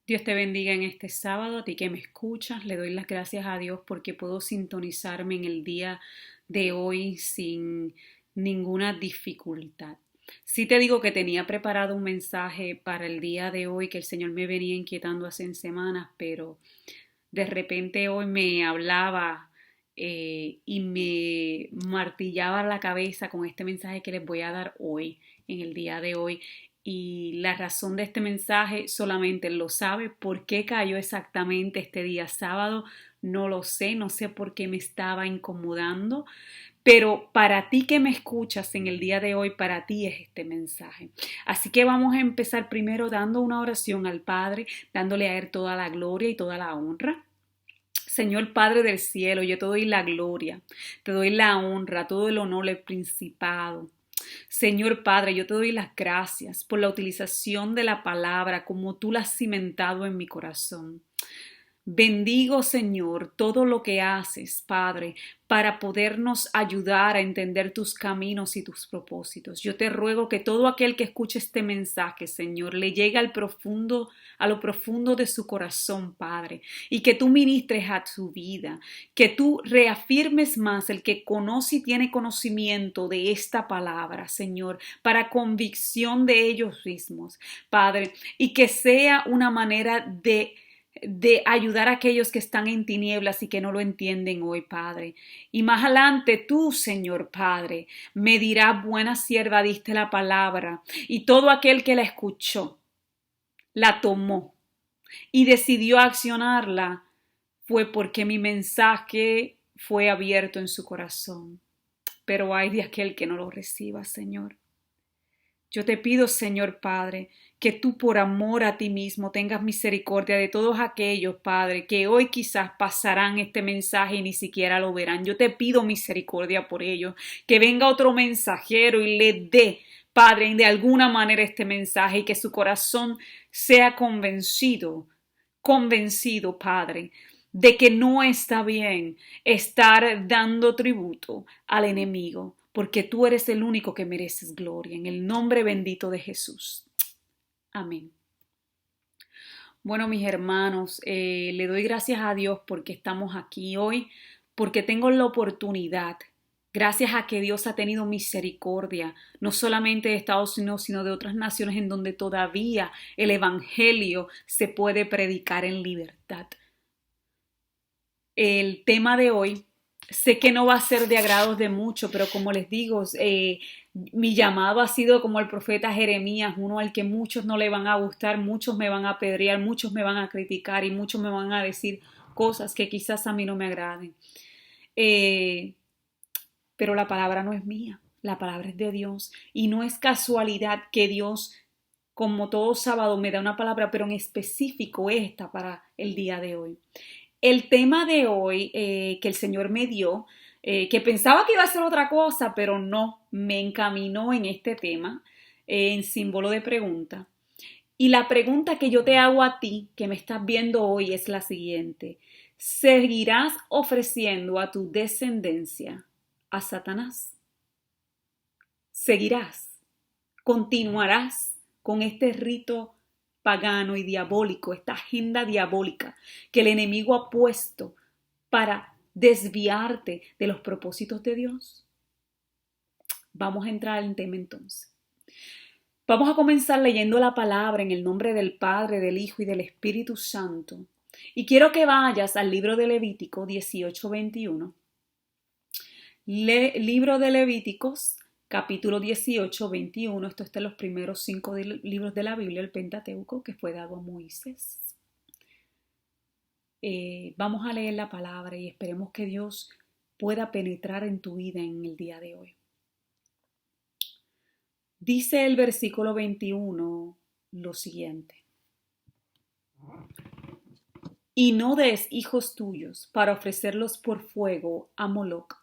Dios te bendiga en este sábado, a ti que me escuchas. Le doy las gracias a Dios porque puedo sintonizarme en el día de hoy sin ninguna dificultad. Sí te digo que tenía preparado un mensaje para el día de hoy que el Señor me venía inquietando hace semanas, pero de repente hoy me hablaba y me martillaba la cabeza con este mensaje que les voy a dar hoy, en el día de hoy. Y la razón de este mensaje solamente Él lo sabe. ¿Por qué cayó exactamente este día sábado? No lo sé, no sé por qué me estaba incomodando. Pero para ti que me escuchas en el día de hoy, para ti es este mensaje. Así que vamos a empezar primero dando una oración al Padre, dándole a Él toda la gloria y toda la honra. Señor Padre del cielo, yo te doy la gloria, te doy la honra, todo el honor, el principado. Señor Padre, yo te doy las gracias por la utilización de la palabra como tú la has cimentado en mi corazón. Bendigo, Señor, todo lo que haces, Padre, para podernos ayudar a entender tus caminos y tus propósitos. Yo te ruego que todo aquel que escuche este mensaje, Señor, le llegue a lo profundo de su corazón, Padre, y que tú ministres a su vida, que tú reafirmes más el que conoce y tiene conocimiento de esta palabra, Señor, para convicción de ellos mismos, Padre, y que sea una manera de ayudar a aquellos que están en tinieblas y que no lo entienden hoy, Padre. Y más adelante tú, Señor Padre, me dirás, buena sierva, diste la palabra, y todo aquel que la escuchó, la tomó y decidió accionarla, fue porque mi mensaje fue abierto en su corazón. Pero hay de aquel que no lo reciba, Señor. Yo te pido, Señor Padre, que tú por amor a ti mismo tengas misericordia de todos aquellos, Padre, que hoy quizás pasarán este mensaje y ni siquiera lo verán. Yo te pido misericordia por ellos, que venga otro mensajero y le dé, Padre, de alguna manera este mensaje y que su corazón sea convencido, Padre, de que no está bien estar dando tributo al enemigo, porque tú eres el único que mereces gloria. En el nombre bendito de Jesús. Amén. Bueno, mis hermanos, le doy gracias a Dios porque estamos aquí hoy, porque tengo la oportunidad, gracias a que Dios ha tenido misericordia, no solamente de Estados Unidos, sino de otras naciones en donde todavía el Evangelio se puede predicar en libertad. El tema de hoy, sé que no va a ser de agrado de muchos, pero como les digo, mi llamado ha sido como el profeta Jeremías, uno al que muchos no le van a gustar, muchos me van a apedrear, muchos me van a criticar y muchos me van a decir cosas que quizás a mí no me agraden. Eh, pero la palabra no es mía, la palabra es de Dios y no es casualidad que Dios, como todo sábado, me da una palabra, pero en específico esta para el día de hoy. El tema de hoy que el Señor me dio, que pensaba que iba a ser otra cosa, pero no, me encaminó en este tema, en símbolo de pregunta. Y la pregunta que yo te hago a ti, que me estás viendo hoy, es la siguiente. ¿Seguirás ofreciendo a tu descendencia a Satanás? ¿Seguirás? ¿Continuarás con este rito pagano y diabólico, esta agenda diabólica que el enemigo ha puesto para desviarte de los propósitos de Dios? Vamos a entrar en tema entonces. Vamos a comenzar leyendo la palabra en el nombre del Padre, del Hijo y del Espíritu Santo. Y quiero que vayas al libro de Levítico 18:21. Libro de Levíticos capítulo 18, 21, esto está en los primeros 5 libros de la Biblia, el Pentateuco, que fue dado a Moisés. Vamos a leer la palabra y esperemos que Dios pueda penetrar en tu vida en el día de hoy. Dice el versículo 21 lo siguiente. Y no des hijos tuyos para ofrecerlos por fuego a Moloc.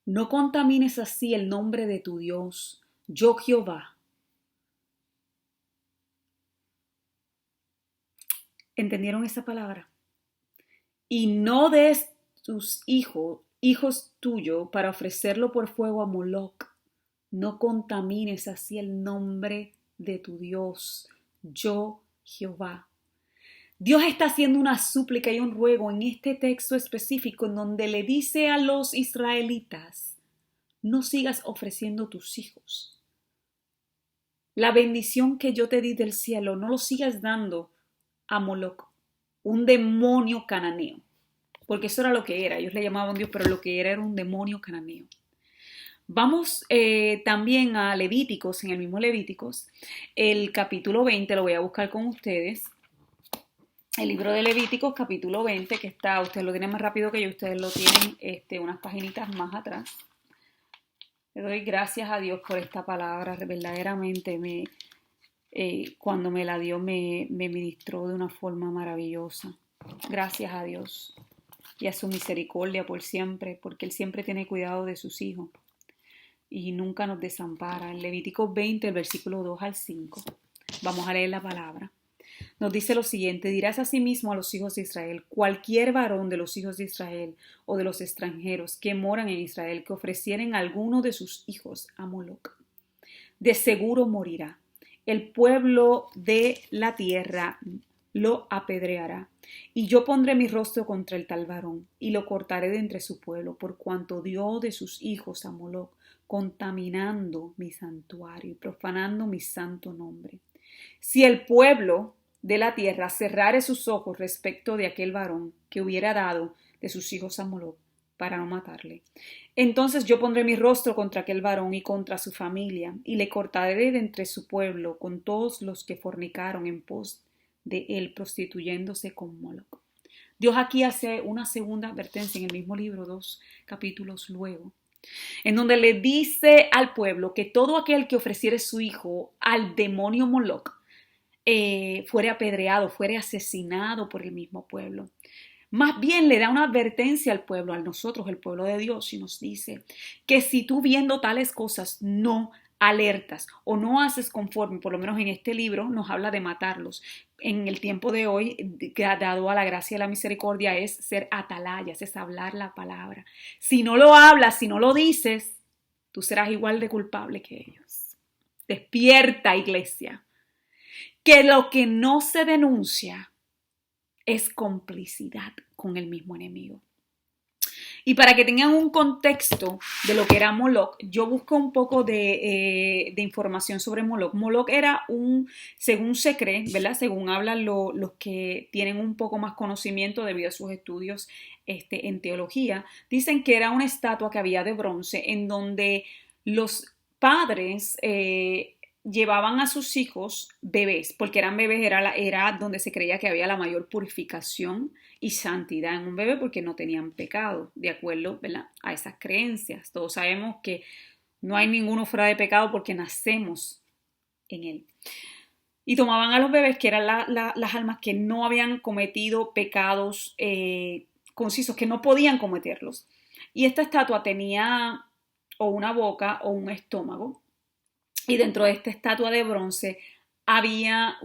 No contamines así el nombre de tu Dios, yo Jehová. ¿Entendieron esa palabra? Y no des tus hijos tuyos, para ofrecerlo por fuego a Moloc. No contamines así el nombre de tu Dios, yo Jehová. Dios está haciendo una súplica y un ruego en este texto específico en donde le dice a los israelitas, no sigas ofreciendo tus hijos. La bendición que yo te di del cielo, no lo sigas dando a Moloc, un demonio cananeo. Porque eso era lo que era, ellos le llamaban Dios, pero lo que era un demonio cananeo. Vamos también a Levíticos, en el mismo Levíticos, el capítulo 20, lo voy a buscar con ustedes. El libro de Levíticos, capítulo 20, que está, ustedes lo tienen más rápido que yo, ustedes lo tienen unas paginitas más atrás. Le doy gracias a Dios por esta palabra, verdaderamente cuando me la dio me ministró de una forma maravillosa. Gracias a Dios y a su misericordia por siempre, porque Él siempre tiene cuidado de sus hijos y nunca nos desampara. En Levíticos 20, el versículo 2 al 5, vamos a leer la palabra. Nos dice lo siguiente, dirás asimismo a los hijos de Israel, cualquier varón de los hijos de Israel o de los extranjeros que moran en Israel que ofrecieren a alguno de sus hijos a Moloc, de seguro morirá. El pueblo de la tierra lo apedreará, y yo pondré mi rostro contra el tal varón, y lo cortaré de entre su pueblo, por cuanto dio de sus hijos a Moloc, contaminando mi santuario y profanando mi santo nombre. Si el pueblo de la tierra cerrare sus ojos respecto de aquel varón que hubiera dado de sus hijos a Moloc para no matarle, entonces yo pondré mi rostro contra aquel varón y contra su familia, y le cortaré de entre su pueblo con todos los que fornicaron en pos de él, prostituyéndose con Moloc. Dios aquí hace una segunda advertencia en el mismo libro, 2 capítulos luego, en donde le dice al pueblo que todo aquel que ofreciere su hijo al demonio Moloc fuere apedreado, fuere asesinado por el mismo pueblo. Más bien le da una advertencia al pueblo, a nosotros, el pueblo de Dios, y nos dice que si tú viendo tales cosas no alertas o no haces conforme, por lo menos en este libro nos habla de matarlos. En el tiempo de hoy, dado a la gracia y la misericordia, es ser atalayas, es hablar la palabra. Si no lo hablas, si no lo dices, tú serás igual de culpable que ellos. Despierta, iglesia, que lo que no se denuncia es complicidad con el mismo enemigo. Y para que tengan un contexto de lo que era Moloc, yo busco un poco de información sobre Moloc. Moloc era según se cree, ¿verdad? Según hablan los que tienen un poco más conocimiento debido a sus estudios en teología, dicen que era una estatua que había de bronce en donde los padres llevaban a sus hijos bebés, porque eran bebés, era donde se creía que había la mayor purificación y santidad en un bebé porque no tenían pecado, de acuerdo, ¿verdad?, a esas creencias. Todos sabemos que no hay ninguno fuera de pecado porque nacemos en él. Y tomaban a los bebés, que eran las almas que no habían cometido pecados concisos, que no podían cometerlos. Y esta estatua tenía o una boca o un estómago. Y dentro de esta estatua de bronce había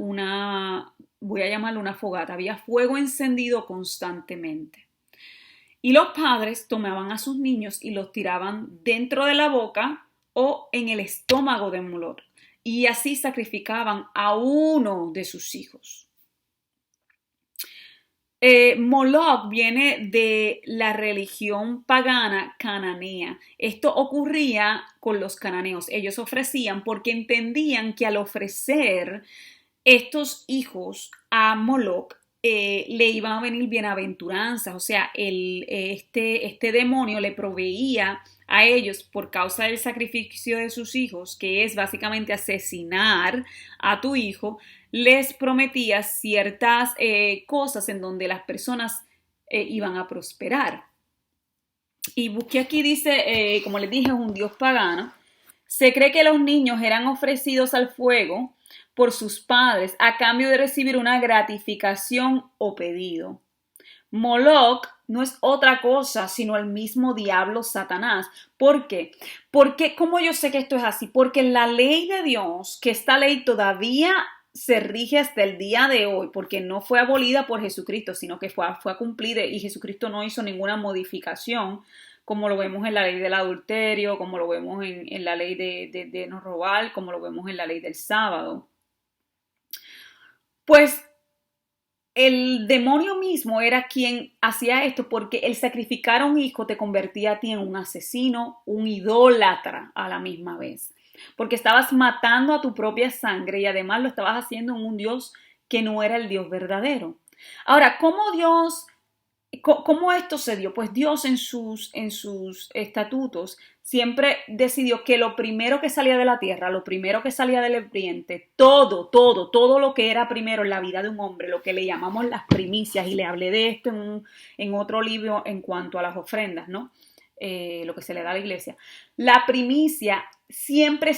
voy a llamarlo una fogata, había fuego encendido constantemente. Y los padres tomaban a sus niños y los tiraban dentro de la boca o en el estómago de Moloc. Y así sacrificaban a uno de sus hijos. Moloc viene de la religión pagana cananea. Esto ocurría con los cananeos. Ellos ofrecían porque entendían que al ofrecer estos hijos a Moloc le iban a venir bienaventuranzas. O sea, este demonio le proveía a ellos por causa del sacrificio de sus hijos, que es básicamente asesinar a tu hijo, les prometía ciertas cosas en donde las personas iban a prosperar. Y busqué aquí, dice, como les dije, es un dios pagano. Se cree que los niños eran ofrecidos al fuego por sus padres a cambio de recibir una gratificación o pedido. Moloc no es otra cosa sino el mismo diablo Satanás. ¿Por qué? Porque, ¿cómo yo sé que esto es así? Porque la ley de Dios, que esta ley todavía se rige hasta el día de hoy, porque no fue abolida por Jesucristo, sino que fue a cumplir, y Jesucristo no hizo ninguna modificación, como lo vemos en la ley del adulterio, como lo vemos en la ley de no robar, como lo vemos en la ley del sábado. Pues el demonio mismo era quien hacía esto, porque el sacrificar a un hijo te convertía a ti en un asesino, un idólatra a la misma vez, porque estabas matando a tu propia sangre y además lo estabas haciendo en un Dios que no era el Dios verdadero. Ahora, ¿cómo esto se dio? Pues Dios en sus estatutos siempre decidió que lo primero que salía de la tierra, lo primero que salía del ambiente, todo lo que era primero en la vida de un hombre, lo que le llamamos las primicias, y le hablé de esto en otro libro en cuanto a las ofrendas, ¿no? Lo que se le da a la iglesia. La primicia siempre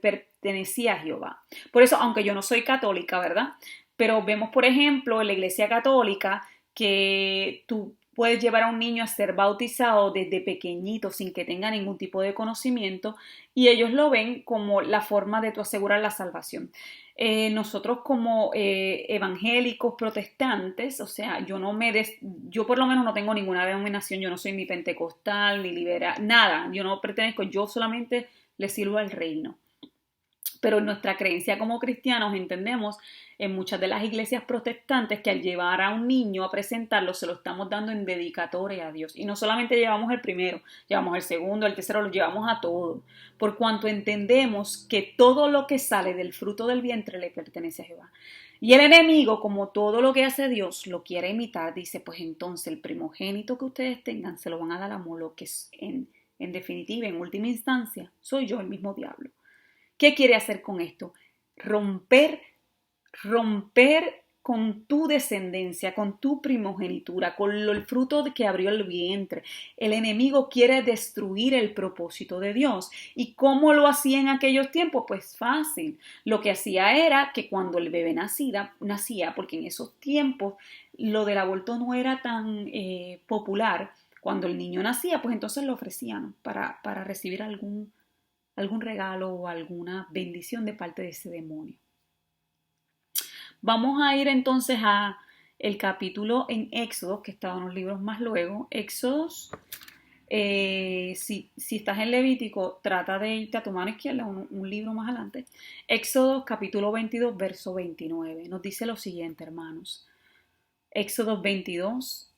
pertenecía a Jehová. Por eso, aunque yo no soy católica, ¿verdad? Pero vemos, por ejemplo, en la iglesia católica, que tú puedes llevar a un niño a ser bautizado desde pequeñito sin que tenga ningún tipo de conocimiento, y ellos lo ven como la forma de tú asegurar la salvación. Nosotros como evangélicos protestantes, o sea, yo por lo menos no tengo ninguna denominación, yo no soy ni pentecostal, ni liberal, nada, yo no pertenezco, yo solamente le sirvo al reino. Pero en nuestra creencia como cristianos entendemos en muchas de las iglesias protestantes que al llevar a un niño a presentarlo se lo estamos dando en dedicatoria a Dios. Y no solamente llevamos el primero, llevamos el segundo, el tercero, lo llevamos a todos. Por cuanto entendemos que todo lo que sale del fruto del vientre le pertenece a Jehová. Y el enemigo, como todo lo que hace Dios, lo quiere imitar, dice, pues entonces el primogénito que ustedes tengan se lo van a dar a Moloch, que es en definitiva, en última instancia, soy yo el mismo diablo. ¿Qué quiere hacer con esto? Romper con tu descendencia, con tu primogenitura, con el fruto que abrió el vientre. El enemigo quiere destruir el propósito de Dios. ¿Y cómo lo hacía en aquellos tiempos? Pues fácil. Lo que hacía era que cuando el bebé nacía, porque en esos tiempos lo del aborto no era tan popular, cuando el niño nacía, pues entonces lo ofrecían para recibir algún regalo o alguna bendición de parte de ese demonio. Vamos a ir entonces a el capítulo en Éxodo, que está en los libros más luego. Éxodos, si estás en Levítico, trata de irte a tu mano izquierda, un libro más adelante. Éxodo capítulo 22, verso 29. Nos dice lo siguiente, hermanos. Éxodo 22,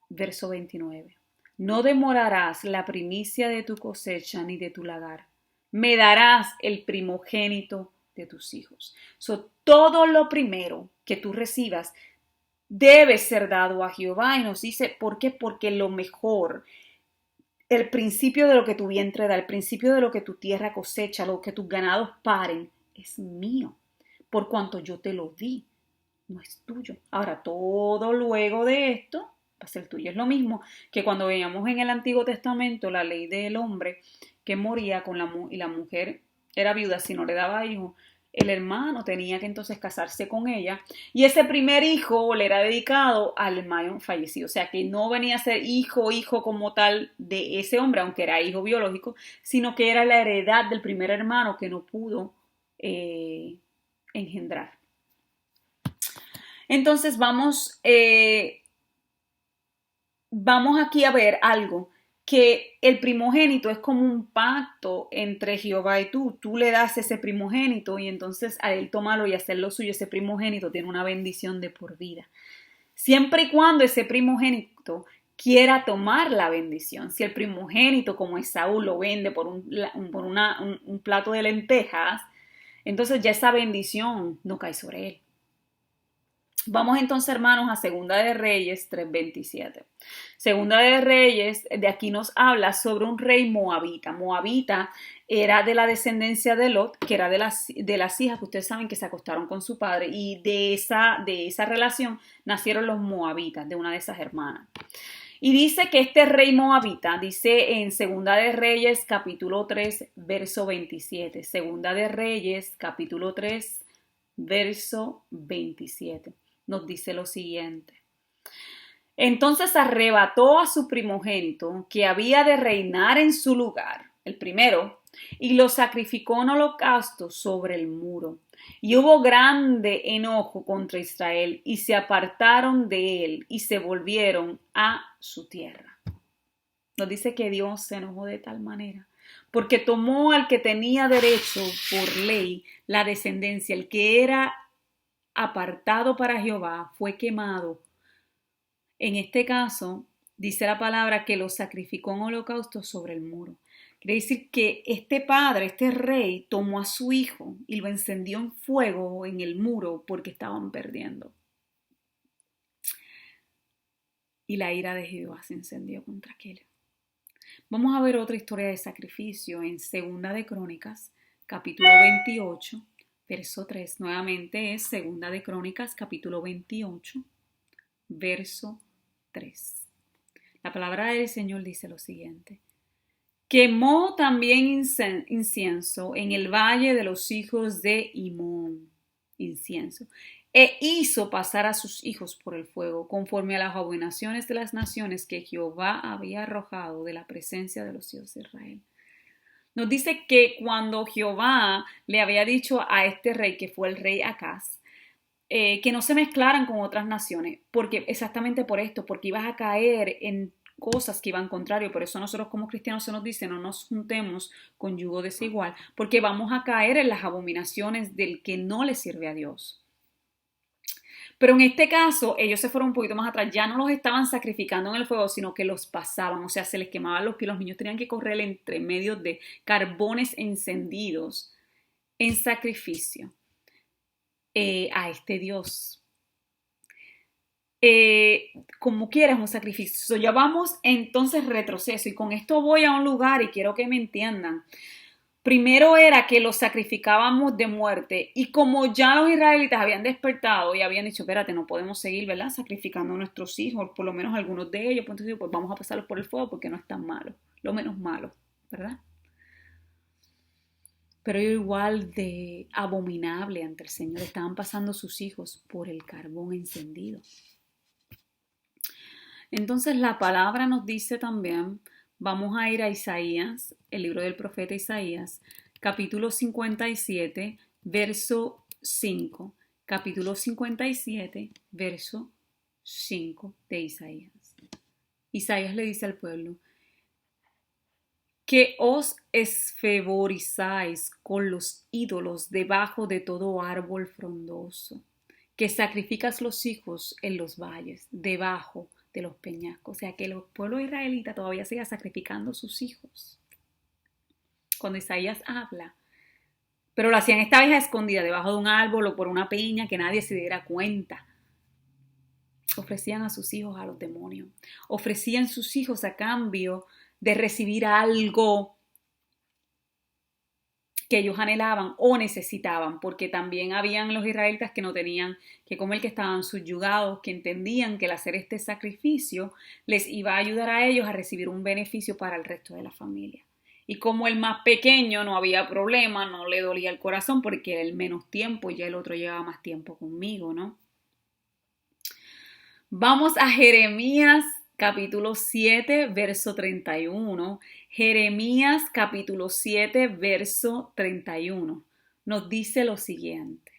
verso 29. No demorarás la primicia de tu cosecha ni de tu lagar. Me darás el primogénito de tus hijos. Todo lo primero que tú recibas debe ser dado a Jehová. Y nos dice, ¿por qué? Porque lo mejor, el principio de lo que tu vientre da, el principio de lo que tu tierra cosecha, lo que tus ganados paren, es mío, por cuanto yo te lo di, no es tuyo. Ahora, todo luego de esto va a ser tuyo. Es lo mismo que cuando veíamos en el Antiguo Testamento la ley del hombre que moría y la mujer era viuda si no le daba hijo, el hermano tenía que entonces casarse con ella, y ese primer hijo le era dedicado al hermano fallecido, o sea que no venía a ser hijo como tal de ese hombre, aunque era hijo biológico, sino que era la heredad del primer hermano que no pudo engendrar. Entonces vamos aquí a ver algo, que el primogénito es como un pacto entre Jehová y tú. Tú le das ese primogénito y entonces a él tomarlo y hacerlo suyo. Ese primogénito tiene una bendición de por vida. Siempre y cuando ese primogénito quiera tomar la bendición. Si el primogénito, como Esaú, lo vende por un plato de lentejas, entonces ya esa bendición no cae sobre él. Vamos entonces, hermanos, a Segunda de Reyes 3:27. Segunda de Reyes, de aquí nos habla sobre un rey moabita. Moabita era de la descendencia de Lot, que era de las hijas que ustedes saben que se acostaron con su padre, y de esa relación nacieron los moabitas, de una de esas hermanas. Y dice que este rey moabita, dice en Segunda de Reyes capítulo 3, verso 27. Segunda de Reyes capítulo 3, verso 27. Nos dice lo siguiente. Entonces arrebató a su primogénito, que había de reinar en su lugar, el primero, y lo sacrificó en holocausto sobre el muro. Y hubo grande enojo contra Israel, y se apartaron de él, y se volvieron a su tierra. Nos dice que Dios se enojó de tal manera, porque tomó al que tenía derecho por ley la descendencia, el que era apartado para Jehová fue quemado. En este caso, dice la palabra que lo sacrificó en holocausto sobre el muro. Quiere decir que este padre, este rey, tomó a su hijo y lo encendió en fuego en el muro porque estaban perdiendo. Y la ira de Jehová se encendió contra aquel. Vamos a ver otra historia de sacrificio en Segunda de Crónicas, capítulo 28, verso 3. Nuevamente es Segunda de Crónicas, capítulo 28, verso 3. La palabra del Señor dice lo siguiente. Quemó también incienso en el valle de los hijos de Himón, incienso, e hizo pasar a sus hijos por el fuego, conforme a las abominaciones de las naciones que Jehová había arrojado de la presencia de los hijos de Israel. Nos dice que cuando Jehová le había dicho a este rey, que fue el rey Acaz, que no se mezclaran con otras naciones, porque exactamente por esto, porque ibas a caer en cosas que iban contrario. Por eso nosotros como cristianos se nos dice no nos juntemos con yugo desigual, porque vamos a caer en las abominaciones del que no le sirve a Dios. Pero en este caso, ellos se fueron un poquito más atrás, ya no los estaban sacrificando en el fuego, sino que los pasaban, o sea, se les quemaban los pies, los niños tenían que correr entre medio de carbones encendidos en sacrificio a este Dios. Como quieras un sacrificio. Ya vamos entonces retroceso, y con esto voy a un lugar y quiero que me entiendan. Primero era que los sacrificábamos de muerte, y como ya los israelitas habían despertado y habían dicho, espérate, no podemos seguir, ¿verdad?, sacrificando a nuestros hijos, por lo menos algunos de ellos, pues entonces pues vamos a pasarlos por el fuego porque no es tan malo, lo menos malo, ¿verdad? Pero igual de abominable ante el Señor, estaban pasando sus hijos por el carbón encendido. Entonces la palabra nos dice también, vamos a ir a Isaías, el libro del profeta Isaías, capítulo 57, verso 5. Capítulo 57, verso 5 de Isaías. Isaías le dice al pueblo, que os esfeborizáis con los ídolos debajo de todo árbol frondoso, que sacrificas los hijos en los valles, debajo de los peñascos. O sea, que el pueblo israelita todavía sigue sacrificando sus hijos. Cuando Isaías habla, pero lo hacían esta vez a escondida, debajo de un árbol o por una peña, que nadie se diera cuenta. Ofrecían a sus hijos a los demonios. Ofrecían sus hijos a cambio de recibir algo que ellos anhelaban o necesitaban, porque también habían los israelitas que no tenían que comer, que estaban subyugados, que entendían que el hacer este sacrificio les iba a ayudar a ellos a recibir un beneficio para el resto de la familia. Y como el más pequeño no había problema, no le dolía el corazón porque era el menos tiempo y ya el otro llevaba más tiempo conmigo, ¿no? Vamos a Jeremías capítulo 7, verso 31. Jeremías capítulo 7, verso 31. Nos dice lo siguiente.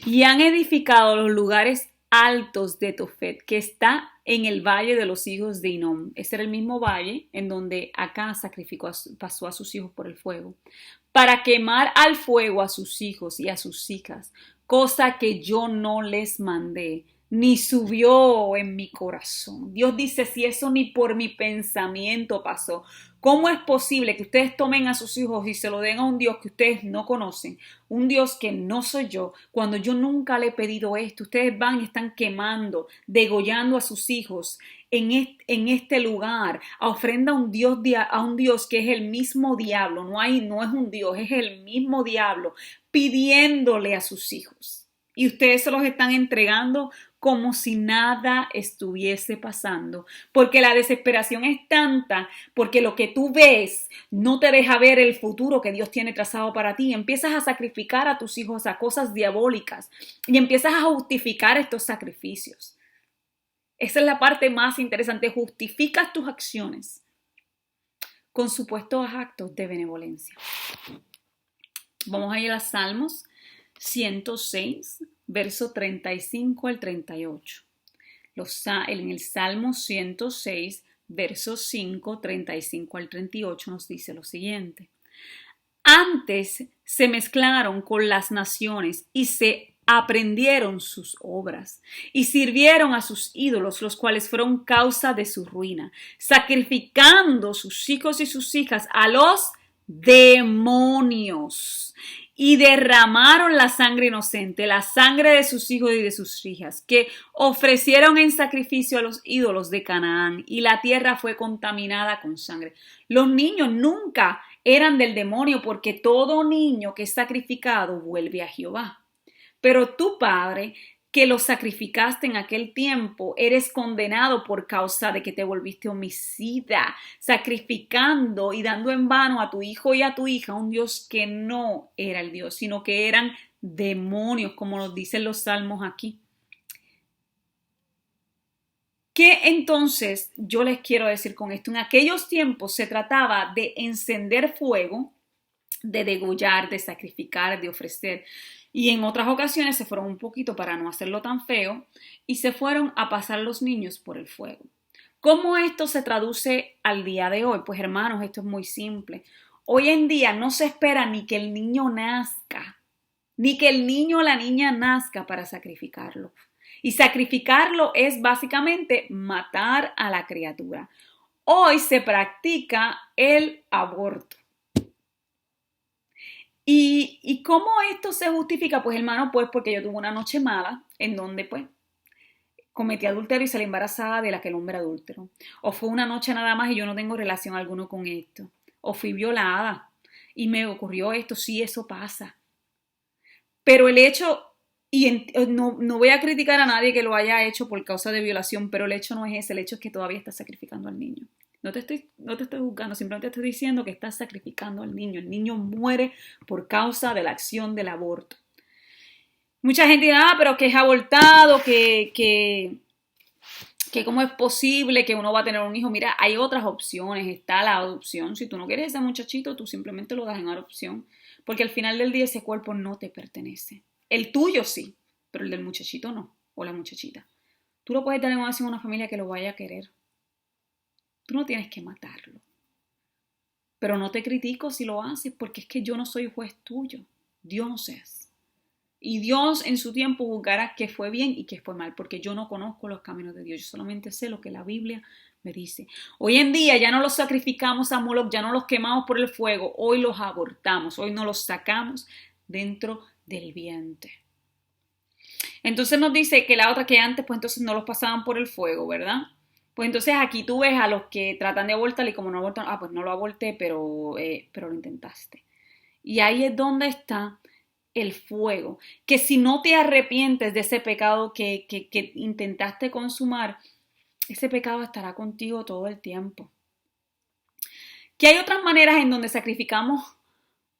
Y han edificado los lugares altos de Tofet, que está en el valle de los hijos de Hinnom. Ese era el mismo valle en donde Acán pasó a sus hijos por el fuego, para quemar al fuego a sus hijos y a sus hijas, cosa que yo no les mandé, ni subió en mi corazón. Dios dice, si eso ni por mi pensamiento pasó, ¿cómo es posible que ustedes tomen a sus hijos y se lo den a un Dios que ustedes no conocen? Un Dios que no soy yo, cuando yo nunca le he pedido esto. Ustedes van y están quemando, degollando a sus hijos en este lugar, a ofrenda a un Dios que es el mismo diablo. No es un Dios, es el mismo diablo, pidiéndole a sus hijos. Y ustedes se los están entregando como si nada estuviese pasando, porque la desesperación es tanta, porque lo que tú ves no te deja ver el futuro que Dios tiene trazado para ti. Empiezas a sacrificar a tus hijos a cosas diabólicas y empiezas a justificar estos sacrificios. Esa es la parte más interesante, justificas tus acciones con supuestos actos de benevolencia. Vamos a ir a Salmos 106, verso 35 al 38. En el Salmo 106, verso 5, 35 al 38 nos dice lo siguiente. Antes se mezclaron con las naciones y se aprendieron sus obras y sirvieron a sus ídolos, los cuales fueron causa de su ruina, sacrificando sus hijos y sus hijas a los demonios y derramaron la sangre inocente, la sangre de sus hijos y de sus hijas, que ofrecieron en sacrificio a los ídolos de Canaán, y la tierra fue contaminada con sangre. Los niños nunca eran del demonio, porque todo niño que es sacrificado vuelve a Jehová. Pero tú, padre, que lo sacrificaste en aquel tiempo, eres condenado por causa de que te volviste homicida, sacrificando y dando en vano a tu hijo y a tu hija un Dios que no era el Dios, sino que eran demonios, como nos dicen los salmos aquí. ¿Qué entonces yo les quiero decir con esto? En aquellos tiempos se trataba de encender fuego, de degollar, de sacrificar, de ofrecer. Y en otras ocasiones se fueron un poquito para no hacerlo tan feo y se fueron a pasar los niños por el fuego. ¿Cómo esto se traduce al día de hoy? Pues hermanos, esto es muy simple. Hoy en día no se espera ni que el niño nazca, ni que el niño o la niña nazca para sacrificarlo. Y sacrificarlo es básicamente matar a la criatura. Hoy se practica el aborto. ¿Y cómo esto se justifica? Pues hermano, pues porque yo tuve una noche mala en donde pues cometí adulterio y salí embarazada de aquel hombre adúltero. O fue una noche nada más y yo no tengo relación alguna con esto. O fui violada y me ocurrió esto. Sí, eso pasa. Pero el hecho, no voy a criticar a nadie que lo haya hecho por causa de violación, pero el hecho no es ese. El hecho es que todavía estás sacrificando al niño. No te estoy juzgando, simplemente estoy diciendo que estás sacrificando al niño. El niño muere por causa de la acción del aborto. Mucha gente dirá, pero que es abortado, que cómo es posible que uno va a tener un hijo. Mira, hay otras opciones, está la adopción. Si tú no quieres ese muchachito, tú simplemente lo das en adopción. Porque al final del día ese cuerpo no te pertenece. El tuyo sí, pero el del muchachito no, o la muchachita. Tú lo puedes dar en adopción a una familia que lo vaya a querer. Tú no tienes que matarlo. Pero no te critico si lo haces, porque es que yo no soy juez tuyo. Dios es. Y Dios en su tiempo juzgará qué fue bien y qué fue mal, porque yo no conozco los caminos de Dios. Yo solamente sé lo que la Biblia me dice. Hoy en día ya no los sacrificamos a Moloch, ya no los quemamos por el fuego. Hoy los abortamos, hoy no los sacamos dentro del vientre. Entonces nos dice que la otra que antes, pues entonces no los pasaban por el fuego, ¿verdad? Pues entonces aquí tú ves a los que tratan de abortar y como no abortan, pues no lo aborté, pero lo intentaste. Y ahí es donde está el fuego, que si no te arrepientes de ese pecado que intentaste consumar, ese pecado estará contigo todo el tiempo. Que hay otras maneras en donde sacrificamos,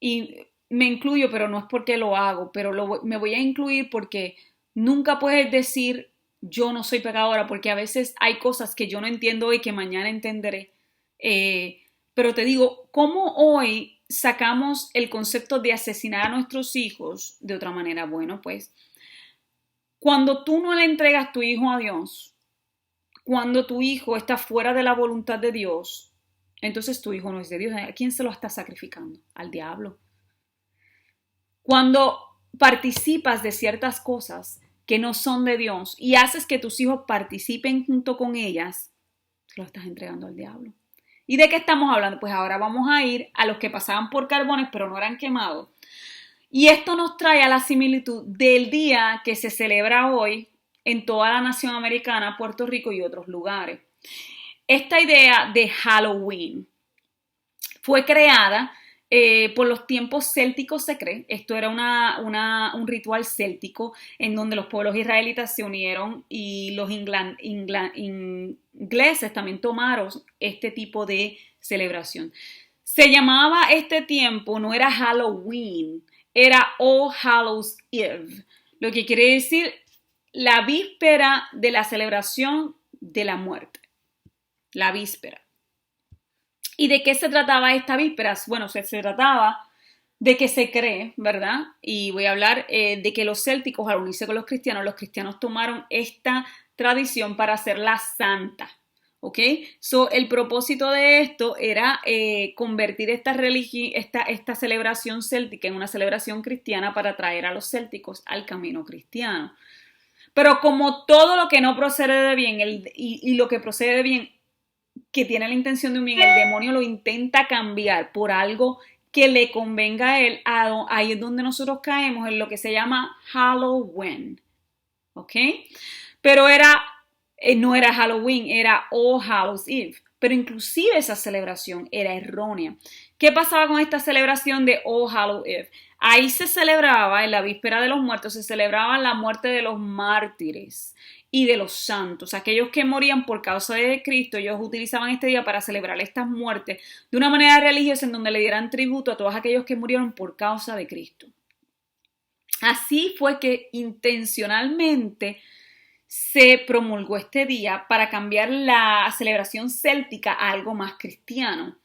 y me incluyo, pero no es porque lo hago, pero me voy a incluir porque nunca puedes decir yo no soy pecadora, porque a veces hay cosas que yo no entiendo hoy que mañana entenderé. Pero te digo, ¿cómo hoy sacamos el concepto de asesinar a nuestros hijos de otra manera? Bueno, pues cuando tú no le entregas tu hijo a Dios, cuando tu hijo está fuera de la voluntad de Dios, entonces tu hijo no es de Dios. ¿A quién se lo está sacrificando? Al diablo. Cuando participas de ciertas cosas que no son de Dios y haces que tus hijos participen junto con ellas, se lo estás entregando al diablo. ¿Y de qué estamos hablando? Pues ahora vamos a ir a los que pasaban por carbones pero no eran quemados. Y esto nos trae a la similitud del día que se celebra hoy en toda la nación americana, Puerto Rico y otros lugares. Esta idea de Halloween fue creada por los tiempos célticos, se cree. Esto era un ritual céltico en donde los pueblos israelitas se unieron y los ingleses también tomaron este tipo de celebración. Se llamaba este tiempo, no era Halloween, era All Hallows Eve, lo que quiere decir la víspera de la celebración de la muerte. La víspera. ¿Y de qué se trataba esta víspera? Bueno, se trataba de que se cree, ¿verdad? Y voy a hablar de que los célticos, al unirse con los cristianos tomaron esta tradición para hacerla santa. ¿Ok? So, el propósito de esto era convertir esta celebración céltica en una celebración cristiana para traer a los célticos al camino cristiano. Pero como todo lo que no procede de bien y lo que procede de bien, que tiene la intención de un bien, el demonio lo intenta cambiar por algo que le convenga a él, ahí es donde nosotros caemos en lo que se llama Halloween. ¿Ok? Pero no era Halloween, era All Hallows Eve. Pero inclusive esa celebración era errónea. ¿Qué pasaba con esta celebración de All Hallows Eve? Ahí se celebraba, en la víspera de los muertos, se celebraba la muerte de los mártires y de los santos. Aquellos que morían por causa de Cristo, ellos utilizaban este día para celebrar estas muertes de una manera religiosa en donde le dieran tributo a todos aquellos que murieron por causa de Cristo. Así fue que intencionalmente se promulgó este día para cambiar la celebración céltica a algo más cristiano.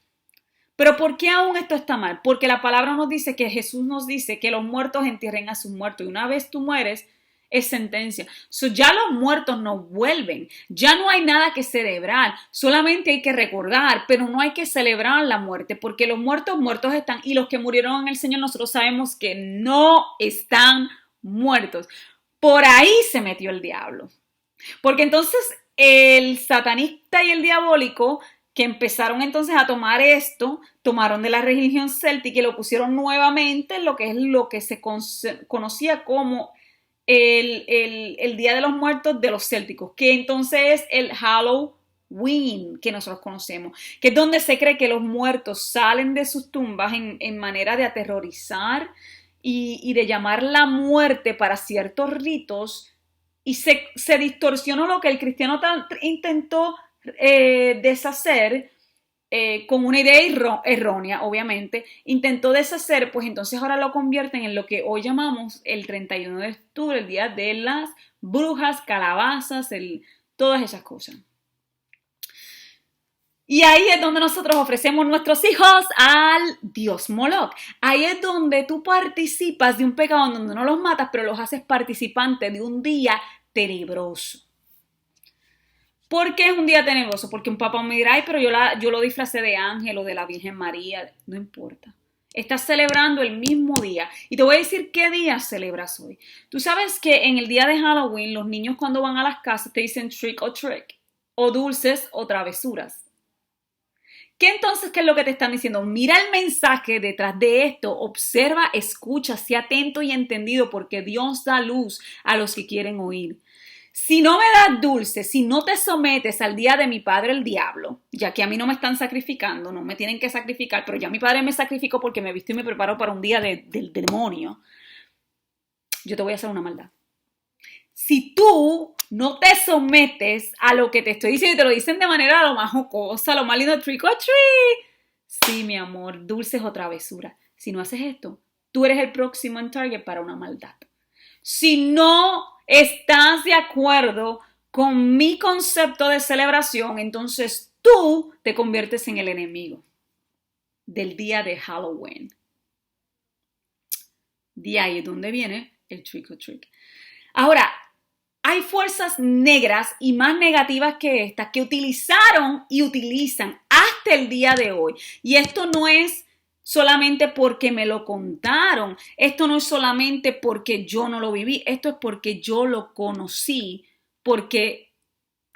Pero ¿por qué aún esto está mal? Porque la palabra nos dice que Jesús nos dice que los muertos entierren a sus muertos y una vez tú mueres es sentencia. Ya los muertos no vuelven, ya no hay nada que celebrar, solamente hay que recordar, pero no hay que celebrar la muerte porque los muertos están y los que murieron en el Señor nosotros sabemos que no están muertos. Por ahí se metió el diablo. Porque entonces el satanista y el diabólico que empezaron entonces a tomar esto, tomaron de la religión céltica y lo pusieron nuevamente en lo que se conocía como el Día de los Muertos de los célticos, que entonces es el Halloween que nosotros conocemos, que es donde se cree que los muertos salen de sus tumbas en manera de aterrorizar y de llamar la muerte para ciertos ritos, y se distorsionó lo que el cristiano intentó deshacer con una idea errónea, obviamente, intentó deshacer, pues entonces ahora lo convierten en lo que hoy llamamos el 31 de octubre, el día de las brujas, calabazas, todas esas cosas. Y ahí es donde nosotros ofrecemos nuestros hijos al dios Moloch. Ahí es donde tú participas de un pecado donde no los matas, pero los haces participantes de un día tenebroso. ¿Por qué es un día tenebroso? Porque un papá me dirá, ay, pero yo lo disfracé de ángel o de la Virgen María. No importa. Estás celebrando el mismo día. Y te voy a decir qué día celebras hoy. Tú sabes que en el día de Halloween los niños cuando van a las casas te dicen trick or treat, o dulces o travesuras. ¿Qué entonces qué es lo que te están diciendo? Mira el mensaje detrás de esto, observa, escucha, sé atento y entendido porque Dios da luz a los que quieren oír. Si no me das dulce, si no te sometes al día de mi padre el diablo, ya que a mí no me están sacrificando, no me tienen que sacrificar, pero ya mi padre me sacrificó porque me visto y me preparo para un día del demonio, yo te voy a hacer una maldad. Si tú no te sometes a lo que te estoy diciendo y te lo dicen de manera lo más jocosa, lo más lindo, trick or treat. Sí, mi amor, dulces o travesuras. Si no haces esto, tú eres el próximo en target para una maldad. Si no estás de acuerdo con mi concepto de celebración, entonces tú te conviertes en el enemigo del día de Halloween. De ahí es donde viene el trick or treat. Ahora, hay fuerzas negras y más negativas que estas que utilizaron y utilizan hasta el día de hoy. Y esto no es solamente porque me lo contaron. Esto no es solamente porque yo no lo viví. Esto es porque yo lo conocí. Porque,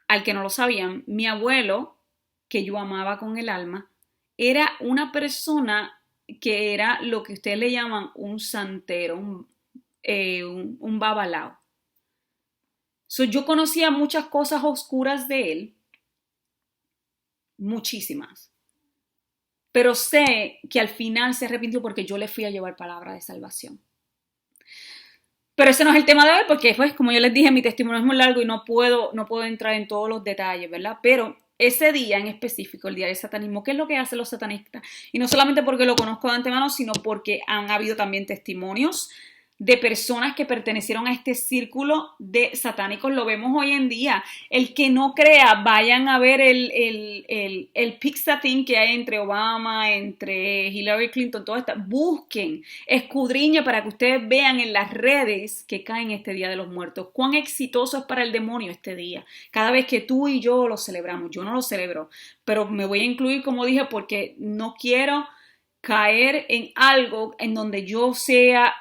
al que no lo sabían, mi abuelo, que yo amaba con el alma, era una persona que era lo que ustedes le llaman un santero, un babalao. Yo conocía muchas cosas oscuras de él, muchísimas, pero sé que al final se arrepintió porque yo le fui a llevar palabra de salvación. Pero ese no es el tema de hoy porque, pues, como yo les dije, mi testimonio es muy largo y no puedo entrar en todos los detalles, ¿verdad? Pero ese día en específico, el día del satanismo, ¿qué es lo que hacen los satanistas? Y no solamente porque lo conozco de antemano, sino porque han habido también testimonios de personas que pertenecieron a este círculo de satánicos. Lo vemos hoy en día. El que no crea, vayan a ver el pixatín que hay entre Obama, entre Hillary Clinton, todo esto. Busquen, escudriñen para que ustedes vean en las redes que caen este Día de los Muertos. Cuán exitoso es para el demonio este día. Cada vez que tú y yo lo celebramos. Yo no lo celebro, pero me voy a incluir, como dije, porque no quiero caer en algo en donde yo sea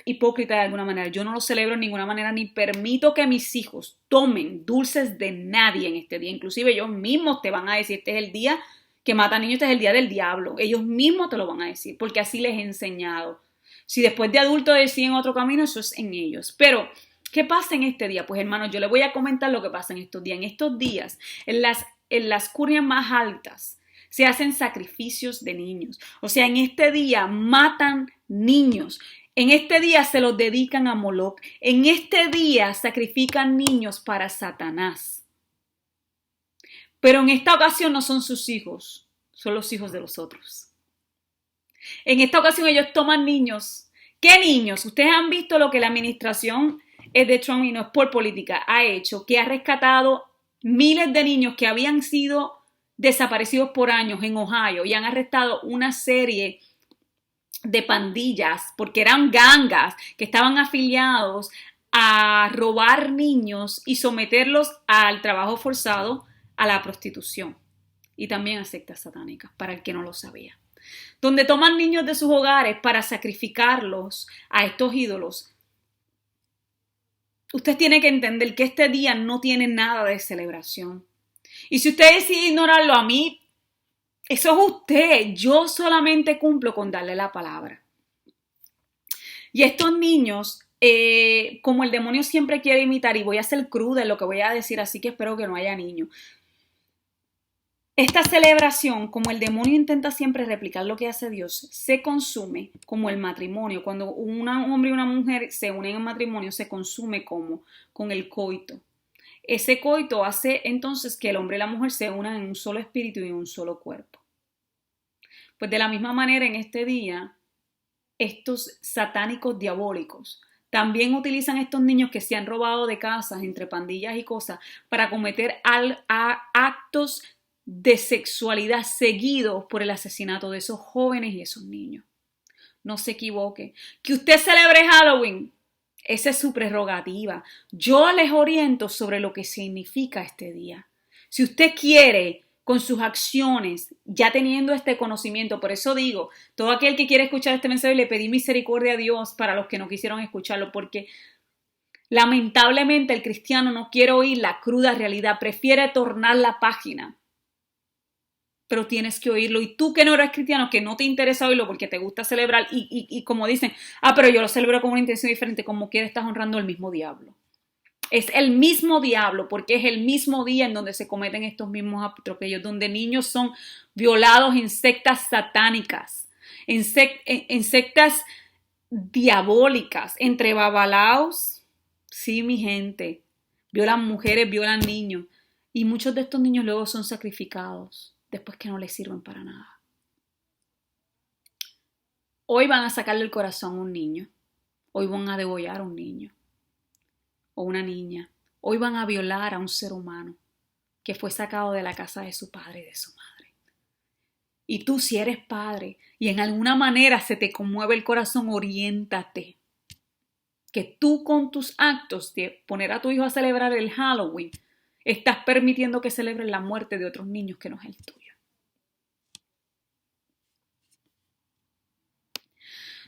hipócrita de alguna manera. Yo no lo celebro de ninguna manera, ni permito que mis hijos tomen dulces de nadie en este día. Inclusive ellos mismos te van a decir, este es el día que matan niños, este es el día del diablo. Ellos mismos te lo van a decir, porque así les he enseñado. Si después de adultos deciden otro camino, eso es en ellos. Pero, ¿qué pasa en este día? Pues hermanos, yo les voy a comentar lo que pasa en estos días. En estos días, en las curias más altas, se hacen sacrificios de niños. O sea, en este día matan niños. En este día se los dedican a Moloch. En este día sacrifican niños para Satanás. Pero en esta ocasión no son sus hijos, son los hijos de los otros. En esta ocasión ellos toman niños. ¿Qué niños? Ustedes han visto lo que la administración de Trump, y no es por política, ha hecho, que ha rescatado miles de niños que habían sido desaparecidos por años en Ohio y han arrestado una serie de pandillas, porque eran gangas que estaban afiliados a robar niños y someterlos al trabajo forzado, a la prostitución y también a sectas satánicas, para el que no lo sabía. Donde toman niños de sus hogares para sacrificarlos a estos ídolos. Usted tiene que entender que este día no tiene nada de celebración. Y si usted decide ignorarlo, a mí, eso es usted. Yo solamente cumplo con darle la palabra. Y estos niños, como el demonio siempre quiere imitar, y voy a ser cruda en lo que voy a decir, así que espero que no haya niños. Esta celebración, como el demonio intenta siempre replicar lo que hace Dios, se consume como el matrimonio. Cuando un hombre y una mujer se unen en matrimonio, se consume como con el coito. Ese coito hace entonces que el hombre y la mujer se unan en un solo espíritu y en un solo cuerpo. Pues de la misma manera en este día, estos satánicos diabólicos también utilizan estos niños que se han robado de casas entre pandillas y cosas para cometer actos de sexualidad seguidos por el asesinato de esos jóvenes y esos niños. No se equivoque. Que usted celebre Halloween, esa es su prerrogativa. Yo les oriento sobre lo que significa este día. Si usted quiere, con sus acciones, ya teniendo este conocimiento, por eso digo, todo aquel que quiere escuchar este mensaje, le pedí misericordia a Dios para los que no quisieron escucharlo, porque lamentablemente el cristiano no quiere oír la cruda realidad, prefiere tornar la página. Pero tienes que oírlo. Y tú que no eres cristiano, que no te interesa oírlo porque te gusta celebrar y como dicen, pero yo lo celebro con una intención diferente, como quiera estás honrando al mismo diablo. Es el mismo diablo porque es el mismo día en donde se cometen estos mismos atropellos, donde niños son violados en sectas satánicas, en sectas diabólicas, entre babalaos. Sí, mi gente, violan mujeres, violan niños y muchos de estos niños luego son sacrificados después que no les sirven para nada. Hoy van a sacarle el corazón a un niño. Hoy van a degollar a un niño o una niña. Hoy van a violar a un ser humano que fue sacado de la casa de su padre y de su madre. Y tú, si eres padre y en alguna manera se te conmueve el corazón, oriéntate. Que tú con tus actos de poner a tu hijo a celebrar el Halloween, estás permitiendo que celebren la muerte de otros niños que no es el tuyo.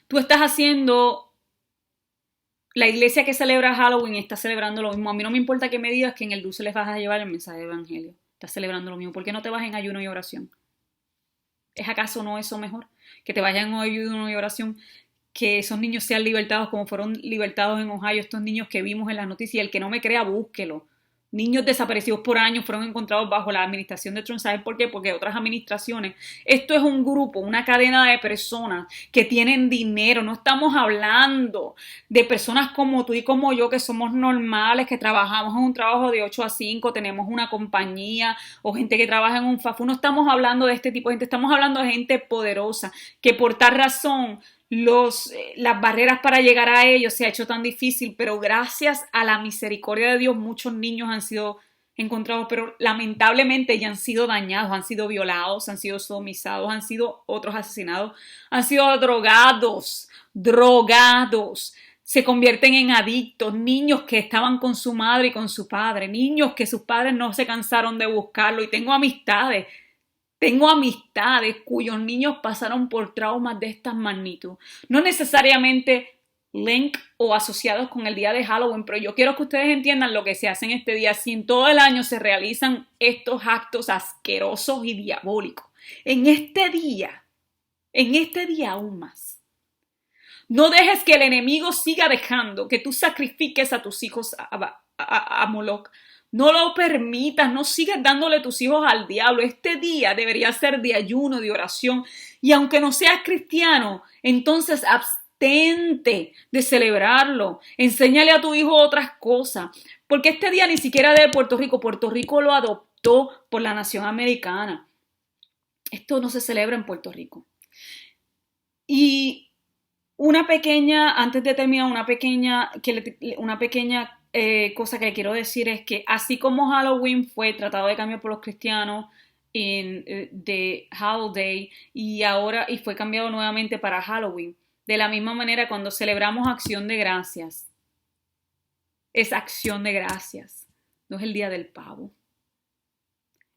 Tú estás haciendo, la iglesia que celebra Halloween está celebrando lo mismo. A mí no me importa que me digas que en el dulce les vas a llevar el mensaje del evangelio. Estás celebrando lo mismo. ¿Por qué no te vas en ayuno y oración? ¿Es acaso no eso mejor? Que te vayan en ayuno y oración, que esos niños sean libertados como fueron libertados en Ohio, estos niños que vimos en las noticias. El que no me crea, búsquelo. Niños desaparecidos por años fueron encontrados bajo la administración de Trump. ¿Sabes por qué? Porque otras administraciones. Esto es un grupo, una cadena de personas que tienen dinero. No estamos hablando de personas como tú y como yo, que somos normales, que trabajamos en un trabajo de 8 a 5, tenemos una compañía, o gente que trabaja en un FAFU. No estamos hablando de este tipo de gente. Estamos hablando de gente poderosa que por tal razón las barreras para llegar a ellos se ha hecho tan difícil, pero gracias a la misericordia de Dios muchos niños han sido encontrados, pero lamentablemente ya han sido dañados, han sido violados, han sido sodomizados, han sido otros asesinados, han sido drogados, se convierten en adictos, niños que estaban con su madre y con su padre, niños que sus padres no se cansaron de buscarlo, y tengo amistades cuyos niños pasaron por traumas de esta magnitud. No necesariamente link o asociados con el día de Halloween, pero yo quiero que ustedes entiendan lo que se hace en este día. Si en todo el año se realizan estos actos asquerosos y diabólicos, en este día aún más. No dejes que el enemigo siga dejando que tú sacrifiques a tus hijos a Moloch. No lo permitas, no sigas dándole tus hijos al diablo. Este día debería ser de ayuno, de oración. Y aunque no seas cristiano, entonces abstente de celebrarlo. Enséñale a tu hijo otras cosas. Porque este día ni siquiera es de Puerto Rico. Puerto Rico lo adoptó por la nación americana. Esto no se celebra en Puerto Rico. Y antes de terminar, una pequeña cosa que le quiero decir es que así como Halloween fue tratado de cambiar por los cristianos de Holiday y fue cambiado nuevamente para Halloween, de la misma manera cuando celebramos Acción de Gracias, es Acción de Gracias, no es el Día del Pavo.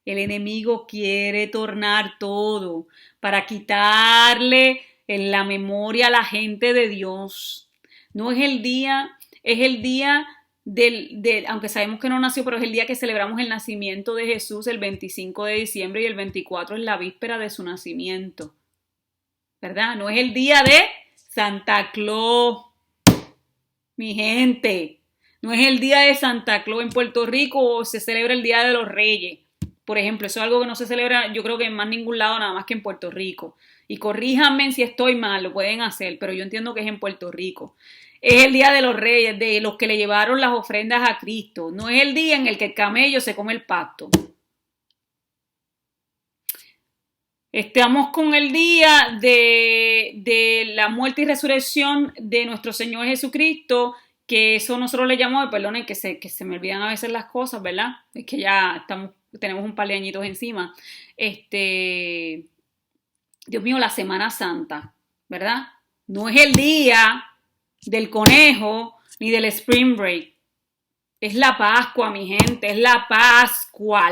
El enemigo quiere tornar todo para quitarle en la memoria a la gente de Dios. No es el día, es el día aunque sabemos que no nació, pero es el día que celebramos el nacimiento de Jesús, el 25 de diciembre, y el 24 es la víspera de su nacimiento. ¿Verdad? No es el día de Santa Claus, mi gente. No es el día de Santa Claus. En Puerto Rico se celebra el Día de los Reyes. Por ejemplo, eso es algo que no se celebra, yo creo que en más ningún lado, nada más que en Puerto Rico. Y corríjanme si estoy mal, lo pueden hacer, pero yo entiendo que es en Puerto Rico. Es el Día de los Reyes, de los que le llevaron las ofrendas a Cristo. No es el día en el que el camello se come el pasto. Estamos con el día de la muerte y resurrección de nuestro Señor Jesucristo, que eso nosotros le llamamos, perdonen que se me olvidan a veces las cosas, ¿verdad? Es que ya tenemos un par de añitos encima. Dios mío, la Semana Santa, ¿verdad? No es el día del conejo ni del spring break. Es la Pascua, mi gente, es la Pascua.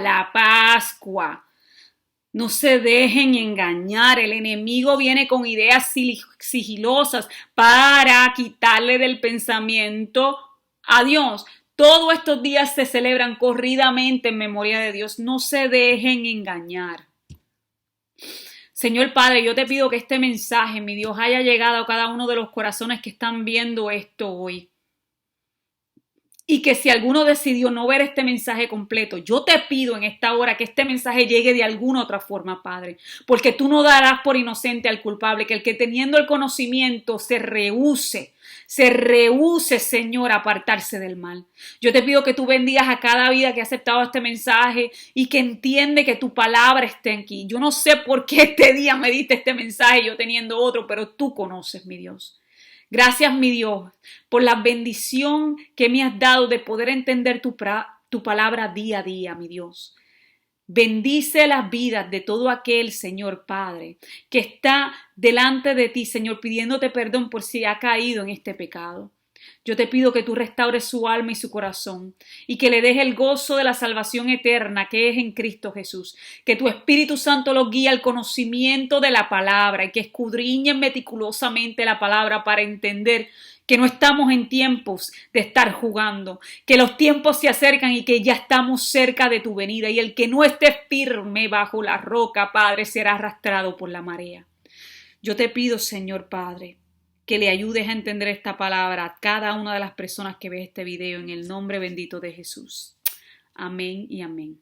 No se dejen engañar, el enemigo viene con ideas sigilosas para quitarle del pensamiento a Dios. Todos estos días se celebran corridamente en memoria de Dios. No se dejen engañar. Señor Padre, yo te pido que este mensaje, mi Dios, haya llegado a cada uno de los corazones que están viendo esto hoy. Y que si alguno decidió no ver este mensaje completo, yo te pido en esta hora que este mensaje llegue de alguna otra forma, Padre. Porque tú no darás por inocente al culpable, que el que teniendo el conocimiento se rehúse, Señor, a apartarse del mal. Yo te pido que tú bendigas a cada vida que ha aceptado este mensaje y que entiende que tu palabra esté aquí. Yo no sé por qué este día me diste este mensaje yo teniendo otro, pero tú conoces, mi Dios. Gracias, mi Dios, por la bendición que me has dado de poder entender tu palabra día a día, mi Dios. Bendice las vidas de todo aquel, Señor Padre, que está delante de ti, Señor, pidiéndote perdón por si ha caído en este pecado. Yo te pido que tú restaures su alma y su corazón y que le des el gozo de la salvación eterna que es en Cristo Jesús. Que tu Espíritu Santo lo guíe al conocimiento de la palabra y que escudriñen meticulosamente la palabra para entender que no estamos en tiempos de estar jugando, que los tiempos se acercan y que ya estamos cerca de tu venida y el que no esté firme bajo la roca, Padre, será arrastrado por la marea. Yo te pido, Señor Padre, que le ayudes a entender esta palabra a cada una de las personas que ve este video en el nombre bendito de Jesús. Amén y amén.